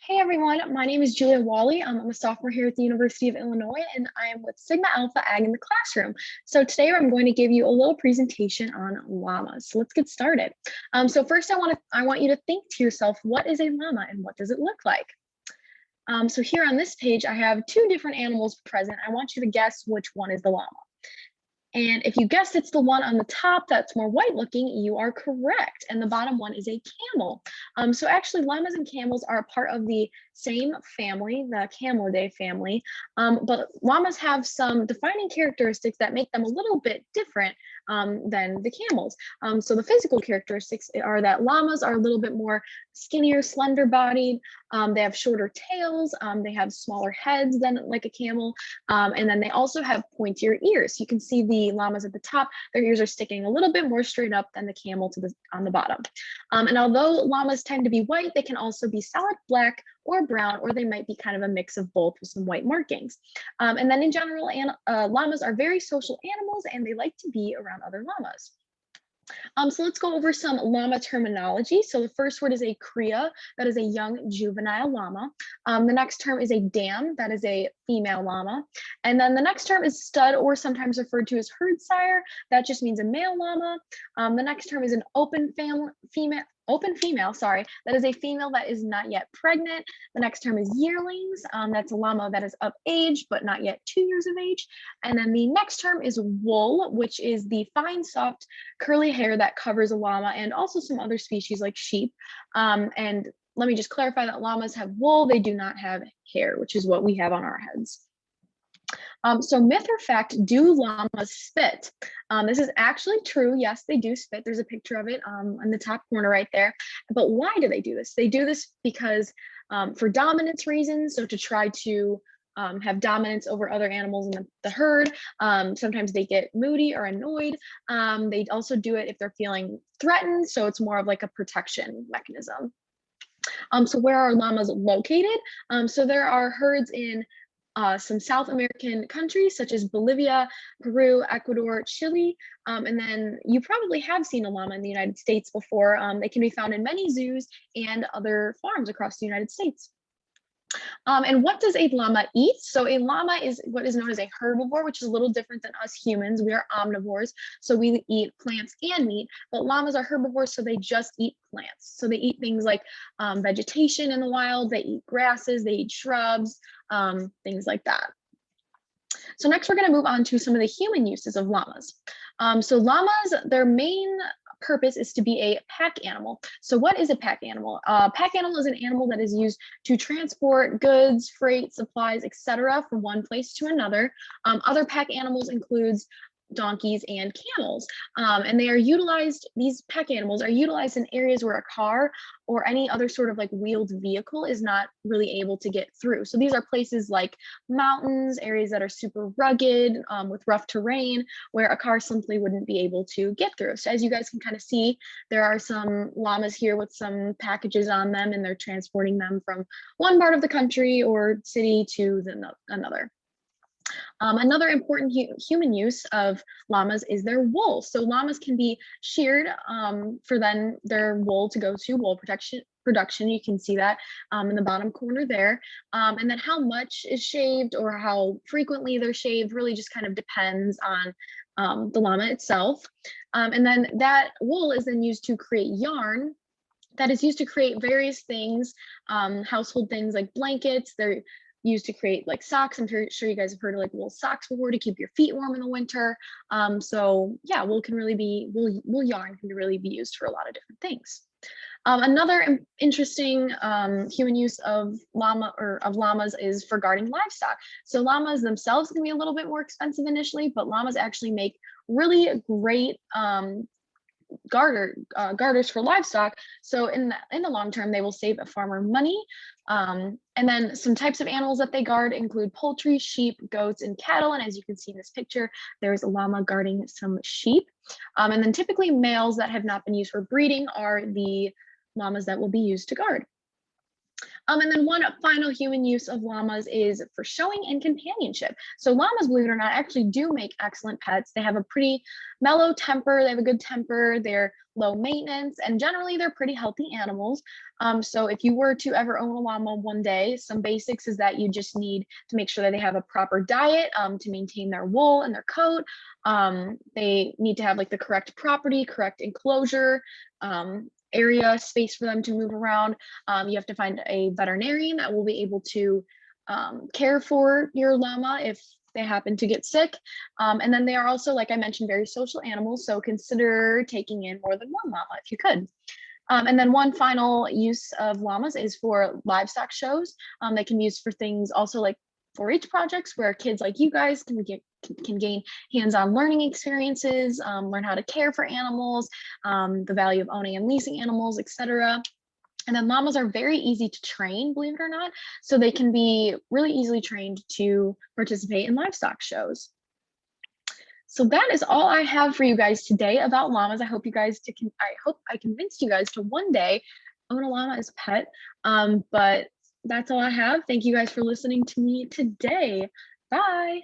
Hey everyone, my name is Julia Wally. I'm a sophomore here at the University of Illinois, and I am with Sigma Alpha Ag in the classroom. So today I'm going to give you a little presentation on llamas. So let's get started. So first I want you to think to yourself, what is a llama and what does it look like? So here on this page, I have two different animals present. I want you to guess which one is the llama. And if you guessed it's the one on the top that's more white looking, you are correct. And the bottom one is a camel. So actually llamas and camels are part of the same family, the Camelidae family. But llamas have some defining characteristics that make them a little bit different than the camels. So the physical characteristics are that llamas are a little bit more skinnier, slender bodied. They have shorter tails. They have smaller heads than like a camel. And then they also have pointier ears. You can see the llamas at the top, their ears are sticking a little bit more straight up than the camel on the bottom. And although llamas tend to be white, they can also be solid black or brown, or they might be kind of a mix of both with some white markings. And then in general, llamas are very social animals and they like to be around other llamas. So let's go over some llama terminology. So the first word is a cria, that is a young juvenile llama. The next term is a dam, that is a female llama. And then the next term is stud, or sometimes referred to as herd sire. That just means a male llama. The next term is an open female, sorry, that is a female that is not yet pregnant. The next term is yearlings. That's a llama that is of age, but not yet 2 years of age. And then the next term is wool, which is the fine, soft, curly hair that covers a llama and also some other species like sheep. And let me just clarify that llamas have wool, they do not have hair, which is what we have on our heads. So myth or fact, do llamas spit? This is actually true. Yes, they do spit. There's a picture of it in the top corner right there. But why do they do this? They do this because for dominance reasons. So to try to have dominance over other animals in the herd. Sometimes they get moody or annoyed. They also do it if they're feeling threatened. So it's more of like a protection mechanism. So where are llamas located? So there are herds in some South American countries such as Bolivia, Peru, Ecuador, Chile, and then you probably have seen a llama in the United States before. They can be found in many zoos and other farms across the United States. And what does a llama eat? So a llama is what is known as a herbivore, which is a little different than us humans. We are omnivores, so we eat plants and meat, but llamas are herbivores, so they just eat plants. So they eat things like vegetation in the wild, they eat grasses, they eat shrubs, things like that. So next we're going to move on to some of the human uses of llamas. So llamas, their main purpose is to be a pack animal. So what is a pack animal? A pack animal is an animal that is used to transport goods, freight, supplies, etc. from one place to another. Other pack animals includes donkeys and camels, and these pack animals are utilized in areas where a car or any other sort of like wheeled vehicle is not really able to get through. So these are places like mountains, areas that are super rugged with rough terrain where a car simply wouldn't be able to get through. So as you guys can kind of see, there are some llamas here with some packages on them, and they're transporting them from one part of the country or city to another. Another important human use of llamas is their wool. So llamas can be sheared for then their wool to go to wool production. You can see that in the bottom corner there. And then how much is shaved or how frequently they're shaved really just kind of depends on the llama itself. And then that wool is then used to create yarn that is used to create various things, household things like blankets. They're used to create like socks. I'm sure you guys have heard of like wool socks before to keep your feet warm in the winter. So yeah, wool yarn can really be used for a lot of different things. Another interesting human use of llamas is for guarding livestock. So llamas themselves can be a little bit more expensive initially, but llamas actually make really great garters for livestock. So in the long term, they will save a farmer money. And then some types of animals that they guard include poultry, sheep, goats, and cattle. And as you can see in this picture, there's a llama guarding some sheep. And then typically males that have not been used for breeding are the llamas that will be used to guard. And then one final human use of llamas is for showing and companionship. So llamas, believe it or not, actually do make excellent pets. They have a pretty mellow temper. They have a good temper. They're low maintenance, and generally they're pretty healthy animals. So if you were to ever own a llama one day, some basics is that you just need to make sure that they have a proper diet to maintain their wool and their coat. They need to have like the correct property, correct enclosure, area, space for them to move around. You have to find a veterinarian that will be able to care for your llama if they happen to get sick. And then they are also, like I mentioned, very social animals. So consider taking in more than one llama if you could. And then one final use of llamas is for livestock shows. They can be used for things also like 4-H projects where kids like you guys can gain hands-on learning experiences, learn how to care for animals, the value of owning and leasing animals, etc. And then llamas are very easy to train, believe it or not. So they can be really easily trained to participate in livestock shows. So that is all I have for you guys today about llamas. I hope I convinced you guys to one day own a llama as a pet. But that's all I have. Thank you guys for listening to me today. Bye.